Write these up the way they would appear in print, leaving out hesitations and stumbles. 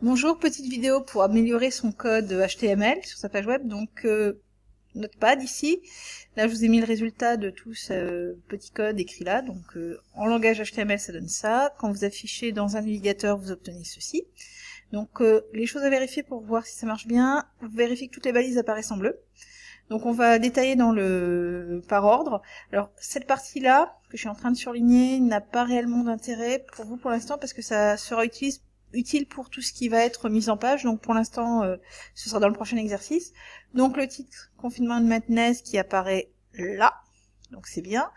Bonjour, petite vidéo pour améliorer son code HTML sur sa page web. Donc, Notepad ici. Là, je vous ai mis le résultat de tout ce petit code écrit là. Donc, en langage HTML, ça donne ça. Quand vous affichez dans un navigateur, vous obtenez ceci. Donc, les choses à vérifier pour voir si ça marche bien. Vous vérifiez que toutes les balises apparaissent en bleu. Donc, on va détailler par ordre. Alors, cette partie-là, que je suis en train de surligner, n'a pas réellement d'intérêt pour vous pour l'instant parce que ça sera utile pour tout ce qui va être mis en page. Donc, pour l'instant, ce sera dans le prochain exercice. Donc, le titre Confinement de Madness qui apparaît là. Donc, c'est bien.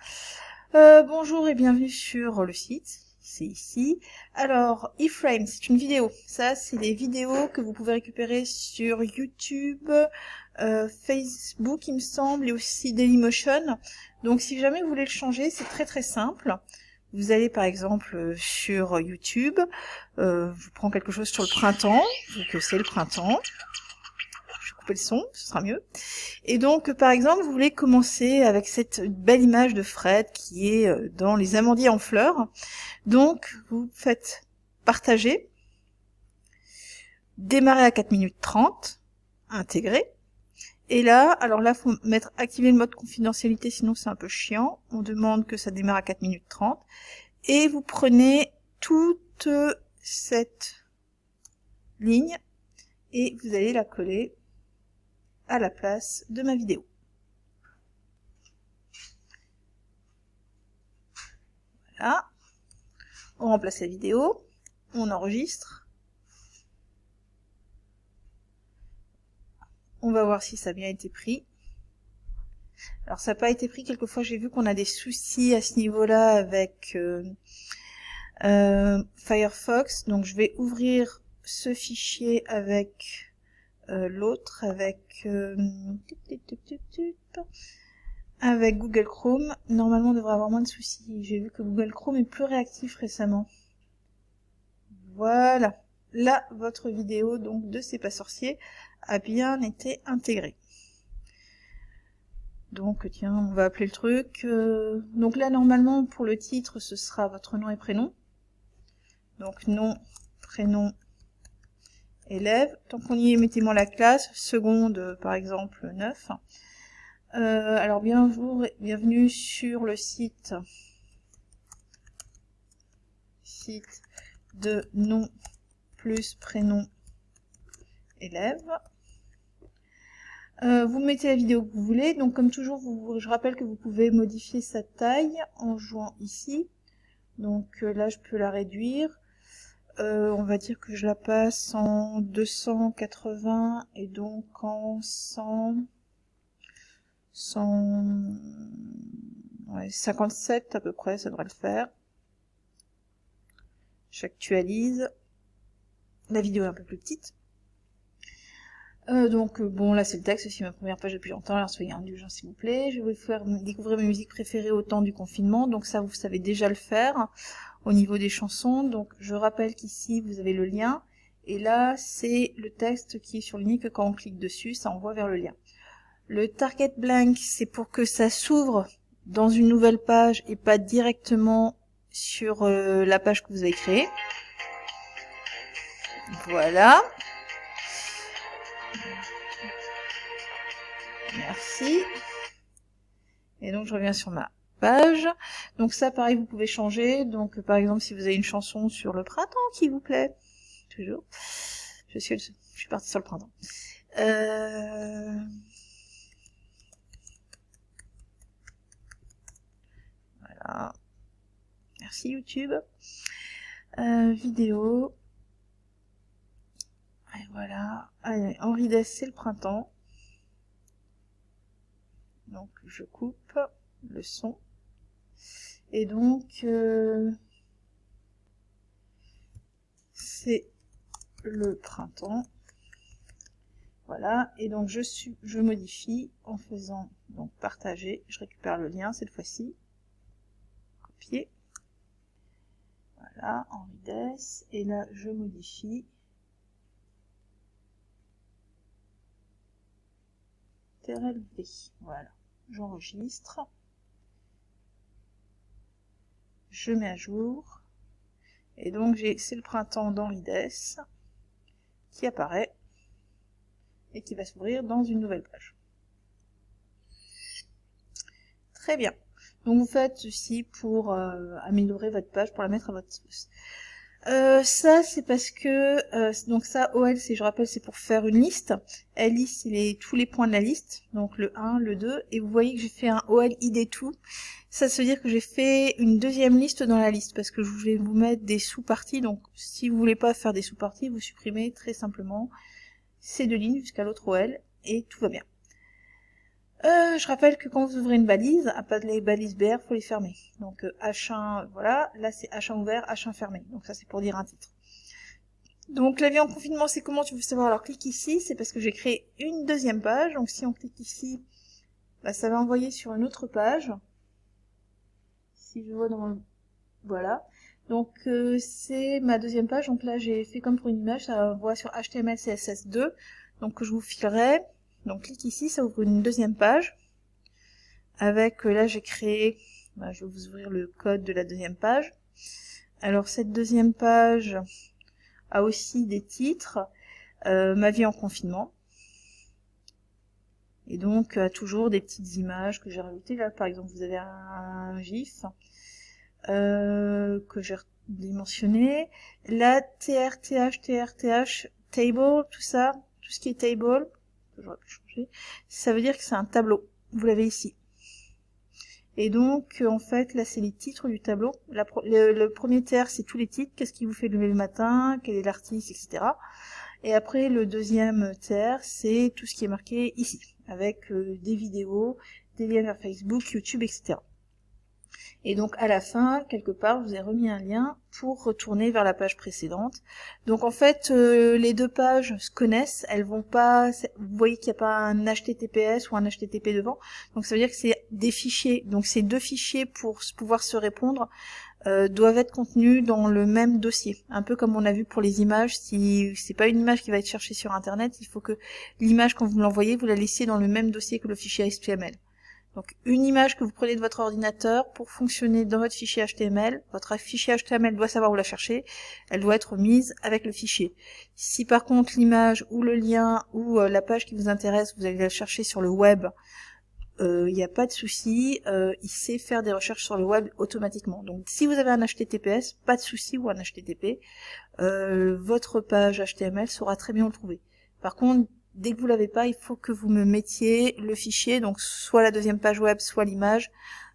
Bonjour et bienvenue sur le site. C'est ici. Alors, iframe, c'est une vidéo. Ça, c'est des vidéos que vous pouvez récupérer sur YouTube, Facebook, il me semble, et aussi Dailymotion. Donc, si jamais vous voulez le changer, c'est très très simple. Vous allez par exemple sur YouTube, je prends quelque chose sur le printemps, vu que c'est le printemps. Je vais couper le son, ce sera mieux. Et donc, par exemple, vous voulez commencer avec cette belle image de Fred qui est dans les amandiers en fleurs. Donc, vous faites partager, démarrer à 4 minutes 30, intégrer. Et là, alors là, faut activer le mode confidentialité, sinon c'est un peu chiant. On demande que ça démarre à 4 minutes 30. Et vous prenez toute cette ligne et vous allez la coller à la place de ma vidéo. Voilà. On remplace la vidéo, on enregistre. On va voir si ça a bien été pris. Alors ça n'a pas été pris, quelquefois j'ai vu qu'on a des soucis à ce niveau-là avec Firefox. Donc je vais ouvrir ce fichier avec l'autre, avec Google Chrome. Normalement on devrait avoir moins de soucis. J'ai vu que Google Chrome est plus réactif récemment. Voilà. Là, votre vidéo donc de C'est pas sorcier a bien été intégrée. Donc tiens, on va appeler le truc. Donc là, normalement, pour le titre, ce sera votre nom et prénom. Donc nom, prénom, élève. Tant qu'on y est, mettez-moi la classe. Seconde, par exemple, 9. Alors bienvenue sur le site de nom plus prénom élève. Vous mettez la vidéo que vous voulez. Donc comme toujours, je rappelle que vous pouvez modifier sa taille en jouant ici. Donc là, je peux la réduire. On va dire que je la passe en 280 et donc en 57 à peu près, ça devrait le faire. J'actualise. La vidéo est un peu plus petite. Bon, là c'est le texte, c'est ma première page depuis longtemps, alors soyez indulgents s'il vous plaît. Je vais vous faire découvrir mes musiques préférées au temps du confinement, donc ça vous savez déjà le faire au niveau des chansons. Donc je rappelle qu'ici vous avez le lien, et là c'est le texte qui est surligné que quand on clique dessus, ça envoie vers le lien. Le target blank, c'est pour que ça s'ouvre dans une nouvelle page et pas directement sur la page que vous avez créée. Voilà. Merci. Et donc je reviens sur ma page. Donc ça pareil vous pouvez changer. Donc par exemple si vous avez une chanson sur le printemps qui vous plaît. Toujours. Je suis partie sur le printemps. Voilà. Merci YouTube. Vidéo. Et voilà. Allez, Henri Dess, c'est le printemps. Donc je coupe le son. Et donc c'est le printemps. Voilà, et donc je modifie en faisant donc partager, je récupère le lien cette fois-ci, copier, voilà, Henri Dess, et là je modifie, TRLV, voilà, j'enregistre, je mets à jour, et donc c'est le printemps d'Henri Dess, qui apparaît et qui va s'ouvrir dans une nouvelle page. Très bien. Donc vous faites ceci pour améliorer votre page, pour la mettre à votre sauce. Ça c'est parce que donc ça OL, c'est, je rappelle, c'est pour faire une liste. LI, c'est tous les points de la liste, donc le 1, le 2, et vous voyez que j'ai fait un OL ID tout. Ça veut dire que j'ai fait une deuxième liste dans la liste parce que je voulais vous mettre des sous-parties. Donc si vous voulez pas faire des sous-parties, vous supprimez très simplement ces deux lignes jusqu'à l'autre OL et tout va bien. Je rappelle que quand vous ouvrez une balise, à pas de les balises BR, faut les fermer. Donc H1, voilà, là c'est H1 ouvert, H1 fermé. Donc ça c'est pour dire un titre. Donc la vie en confinement, c'est comment tu veux savoir? Alors clique ici, c'est parce que j'ai créé une deuxième page. Donc si on clique ici, bah, ça va envoyer sur une autre page. Si je vois dans le... Voilà. Donc c'est ma deuxième page. Donc là j'ai fait comme pour une image, ça envoie sur HTML CSS2. Donc je vous filerai. Donc clique ici, ça ouvre une deuxième page. Avec, là j'ai créé, bah, je vais vous ouvrir le code de la deuxième page. Alors cette deuxième page a aussi des titres, ma vie en confinement. Et donc toujours des petites images que j'ai rajoutées. Là par exemple vous avez un GIF que j'ai dimensionné. Là TRTH, table, tout ça, tout ce qui est table, j'aurais pu changer, ça veut dire que c'est un tableau. Vous l'avez ici. Et donc, en fait, là, c'est les titres du tableau. Le premier tiers, c'est tous les titres. Qu'est-ce qui vous fait lever le matin? Quel est l'artiste, etc. Et après, le deuxième tiers, c'est tout ce qui est marqué ici, avec des vidéos, des liens vers Facebook, YouTube, etc. Et donc, à la fin, quelque part, je vous ai remis un lien pour retourner vers la page précédente. Donc, en fait, les deux pages se connaissent. Elles vont pas... Vous voyez qu'il n'y a pas un HTTPS ou un HTTP devant. Donc, ça veut dire que c'est des fichiers. Donc, ces deux fichiers, pour pouvoir se répondre, doivent être contenus dans le même dossier. Un peu comme on a vu pour les images. Si c'est pas une image qui va être cherchée sur Internet, il faut que l'image, quand vous l'envoyez, vous la laissiez dans le même dossier que le fichier HTML. Donc une image que vous prenez de votre ordinateur, pour fonctionner dans votre fichier HTML, votre fichier HTML doit savoir où la chercher, elle doit être mise avec le fichier. Si par contre l'image ou le lien ou la page qui vous intéresse, vous allez la chercher sur le web, il n'y a pas de souci, il sait faire des recherches sur le web automatiquement. Donc si vous avez un HTTPS, pas de souci, ou un HTTP, votre page HTML saura très bien le trouver. Par contre, dès que vous l'avez pas, il faut que vous me mettiez le fichier, donc soit la deuxième page web, soit l'image,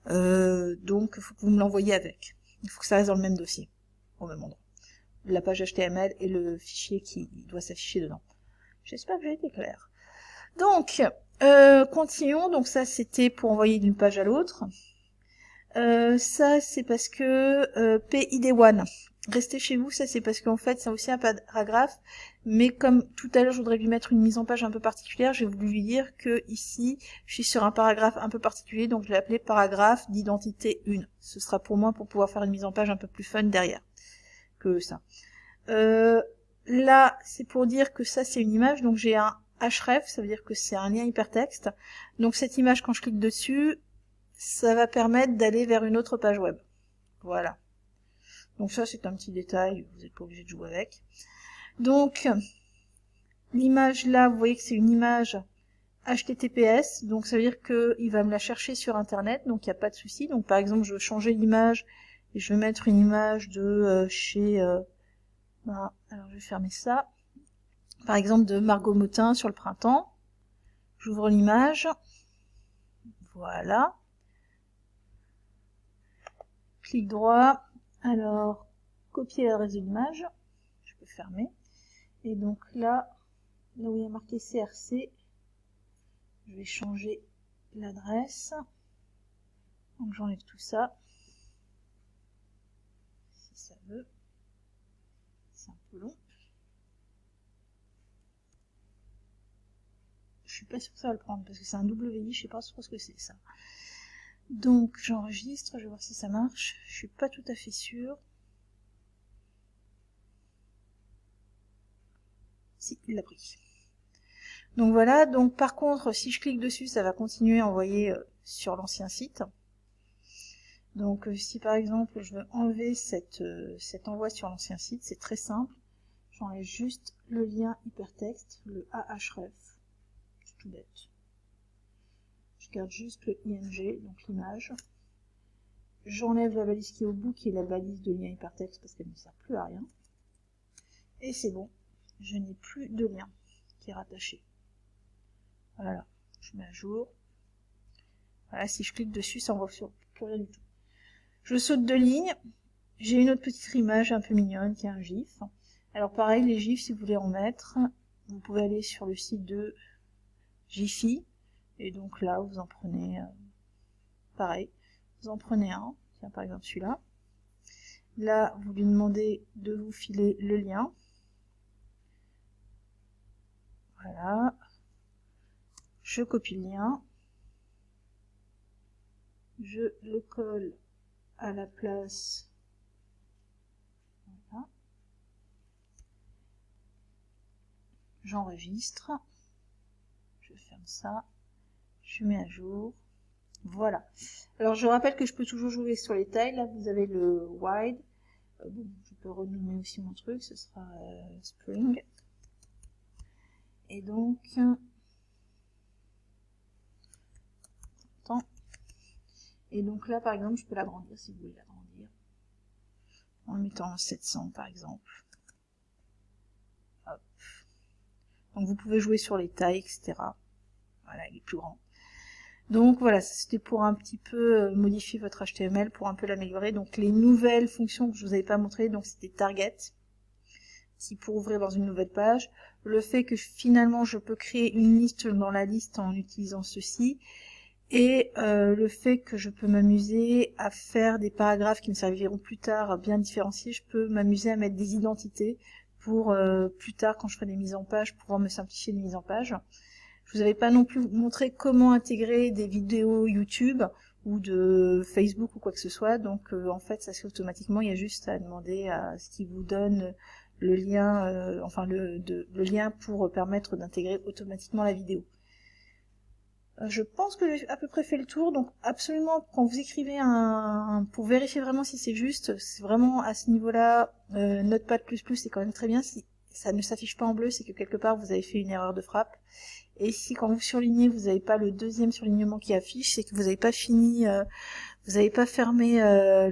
donc il faut que vous me l'envoyiez avec. Il faut que ça reste dans le même dossier, au même endroit. La page HTML et le fichier qui doit s'afficher dedans. J'espère que j'ai été claire. Donc, continuons. Donc ça, c'était pour envoyer d'une page à l'autre. Ça, c'est parce que PID1. Restez chez vous, ça c'est parce qu'en fait c'est aussi un paragraphe, mais comme tout à l'heure je voudrais lui mettre une mise en page un peu particulière, j'ai voulu lui dire que ici je suis sur un paragraphe un peu particulier, donc je l'ai appelé paragraphe d'identité 1. Ce sera pour moi pour pouvoir faire une mise en page un peu plus fun derrière que ça. Là c'est pour dire que ça c'est une image, donc j'ai un href, ça veut dire que c'est un lien hypertexte. Donc cette image, quand je clique dessus, ça va permettre d'aller vers une autre page web. Voilà. Donc ça, c'est un petit détail, vous n'êtes pas obligé de jouer avec. Donc, l'image là, vous voyez que c'est une image HTTPS, donc ça veut dire qu'il va me la chercher sur Internet, donc il n'y a pas de souci. Donc par exemple, je veux changer l'image, et je veux mettre une image de chez... alors je vais fermer ça. Par exemple, de Margot Motin sur le printemps. J'ouvre l'image. Voilà. Clic droit. Alors, copier l'adresse de l'image, je peux fermer. Et donc là où il y a marqué CRC, je vais changer l'adresse. Donc j'enlève tout ça. Si ça veut. C'est un peu long. Je suis pas sûre que ça va le prendre parce que c'est un WI, je sais pas trop ce que c'est ça. Donc j'enregistre, je vais voir si ça marche. Je suis pas tout à fait sûre. Si, il l'a pris. Donc voilà, donc par contre, si je clique dessus, ça va continuer à envoyer sur l'ancien site. Donc si par exemple je veux enlever cet envoi sur l'ancien site, c'est très simple. j'enlève juste le lien hypertexte, le ahref, c'est tout bête. Je garde juste le ing, donc l'image. J'enlève la balise qui est au bout, qui est la balise de lien hypertexte, parce qu'elle ne sert plus à rien. Et c'est bon, je n'ai plus de lien qui est rattaché. Voilà, je mets à jour. Voilà, si je clique dessus, ça envoie sur plus rien du tout. Je saute 2 lignes. J'ai une autre petite image un peu mignonne qui est un GIF. Alors pareil, les GIFs, si vous voulez en mettre, vous pouvez aller sur le site de Giphy. Et donc là, vous en prenez, pareil, vous en prenez un. Tiens, par exemple celui-là. Là, vous lui demandez de vous filer le lien. Voilà. Je copie le lien. Je le colle à la place. Voilà. J'enregistre. Je ferme ça. Je mets à jour. Voilà. Alors je rappelle que je peux toujours jouer sur les tailles. Là, vous avez le wide. Bon, je peux renommer aussi mon truc. Ce sera spring. Et donc... Et donc là, par exemple, je peux l'agrandir si vous voulez l'agrandir. En le mettant en 700, par exemple. Hop. Donc vous pouvez jouer sur les tailles, etc. Voilà, il est plus grand. Donc voilà, c'était pour un petit peu modifier votre HTML, pour un peu l'améliorer. Donc les nouvelles fonctions que je vous avais pas montrées, donc c'était target, si pour ouvrir dans une nouvelle page. Le fait que finalement je peux créer une liste dans la liste en utilisant ceci. Et le fait que je peux m'amuser à faire des paragraphes qui me serviront plus tard bien différenciés. Je peux m'amuser à mettre des identités pour plus tard, quand je ferai des mises en page, pouvoir me simplifier les mises en page. Je vous avais pas non plus montré comment intégrer des vidéos YouTube ou de Facebook ou quoi que ce soit. Donc en fait, ça se fait automatiquement. Il y a juste à demander à ce qui vous donne le lien, le lien pour permettre d'intégrer automatiquement la vidéo. Je pense que j'ai à peu près fait le tour, donc absolument quand vous écrivez pour vérifier vraiment si c'est juste, c'est vraiment à ce niveau-là, Notepad++, c'est quand même très bien. Si ça ne s'affiche pas en bleu, c'est que quelque part vous avez fait une erreur de frappe. Et si quand vous surlignez, vous n'avez pas le deuxième surlignement qui affiche, c'est que vous n'avez pas fini, vous n'avez pas fermé la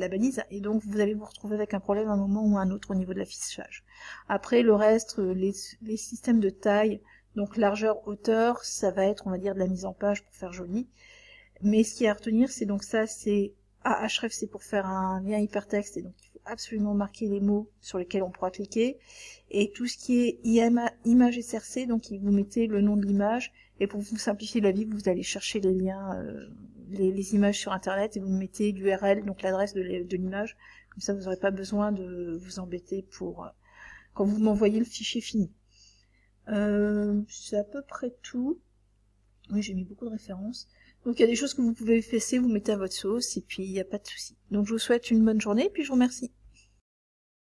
balise, et donc vous allez vous retrouver avec un problème à un moment ou à un autre au niveau de l'affichage. Après le reste, les systèmes de taille, donc largeur, hauteur, ça va être, on va dire, de la mise en page pour faire joli. Mais ce qui est à retenir, c'est donc ça, c'est ahref, c'est pour faire un lien hypertexte, et donc il faut absolument marquer les mots sur lesquels on pourra cliquer. Et tout ce qui est image SRC, donc vous mettez le nom de l'image, et pour vous simplifier la vie, vous allez chercher les liens, les images sur internet, et vous mettez l'URL, donc l'adresse de l'image. Comme ça, vous n'aurez pas besoin de vous embêter pour quand vous m'envoyez le fichier fini. C'est à peu près tout. Oui, j'ai mis beaucoup de références. Donc il y a des choses que vous pouvez effacer, vous mettez à votre sauce, et puis il n'y a pas de souci. Donc je vous souhaite une bonne journée, et puis je vous remercie.